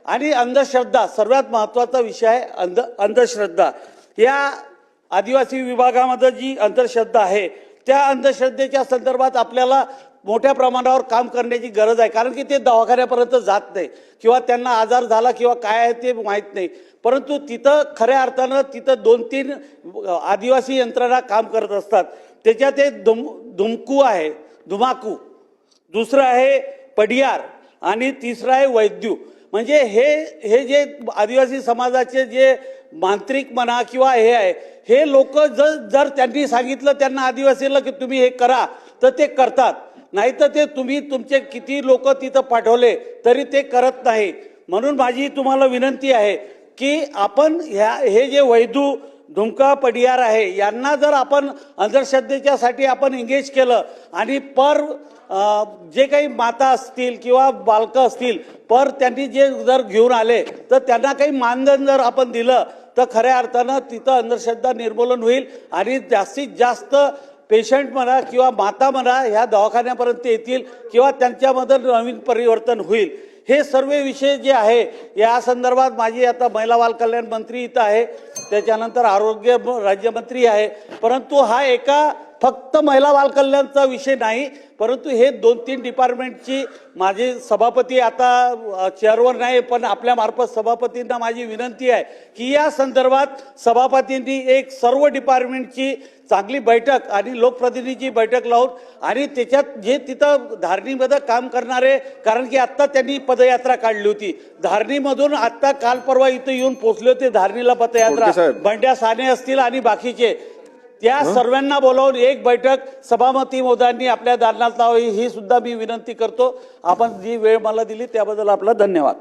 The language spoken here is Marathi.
आणि अंधश्रद्धा सर्वात महत्त्वाचा विषय आहे। अंधश्रद्धा या आदिवासी विभागामध्ये जी अंधश्रद्धा आहे त्या अंधश्रद्धेच्या संदर्भात आपल्याला मोठ्या प्रमाणावर काम करण्याची गरज आहे, कारण की ते दवाखान्यापर्यंत जात नाही किंवा त्यांना आजार झाला किंवा काय आहे ते माहीत नाही। परंतु तिथं खऱ्या अर्थानं तिथं 2-3 आदिवासी यंत्रणा काम करत असतात। त्याच्यात एक धुमकू आहे, धुमाकू, दुसरं आहे पडियार आणि तिसरं आहे वैद्यू। म्हणजे हे जे आदिवासी समाजाचे जे मांत्रिक म्हणा किंवा हे आहे, हे लोक जर त्यांनी सांगितलं त्यांना आदिवासीला की तुम्ही हे करा तर ते करतात, नाही तर ते तुम्ही तुमचे किती लोक तिथं पाठवले तरी ते करत नाही। म्हणून माझी तुम्हाला विनंती आहे की आपण हे जे वैद्यू धुमका पडियार आहे यांना जर आपण अंधश्रद्धेच्यासाठी आपण एंगेज केलं आणि जे काही माता असतील किंवा बालकं असतील त्यांनी जे जर घेऊन आले तर त्यांना काही मानधन जर आपण दिलं तर खऱ्या अर्थानं तिथं अंधश्रद्धा निर्मूलन होईल आणि जास्तीत जास्त पेशंट म्हणा किंवा माता म्हणा ह्या दवाखान्यापर्यंत येतील किंवा त्यांच्यामध्ये नवीन परिवर्तन होईल। हे सर्व विषय जे आहे या संदर्भात माझी आता महिला बाल कल्याण मंत्री इथं आहे, त्याच्यानंतर आरोग्य राज्यमंत्री आहे, परंतु हा एका फक्त महिला बाल कल्याणचा विषय नाही, परंतु हे 2-3 डिपार्टमेंटची माझे सभापती आता चेअरवर नाही पण आपल्या मार्फत सभापतींना माझी विनंती आहे की या संदर्भात सभापतींनी एक सर्व डिपार्टमेंटची चांगली बैठक आणि लोकप्रतिनिधीची बैठक लावून आणि त्याच्यात जे तिथं धारणीमध्ये काम करणारे, कारण की आत्ता त्यांनी पदयात्रा काढली होती धारणीमधून, आत्ता काल परवा इथं येऊन पोहोचले होते धारणीला पदयात्रा, बंड्या साने असतील आणि बाकीचे, त्या सर्वांना बोलावून एक बैठक सभापती महोदयांनी आपल्या दालनात लावावी ही सुद्धा मी विनंती करतो। आपण जी वेळ मला दिली त्याबद्दल आपला धन्यवाद।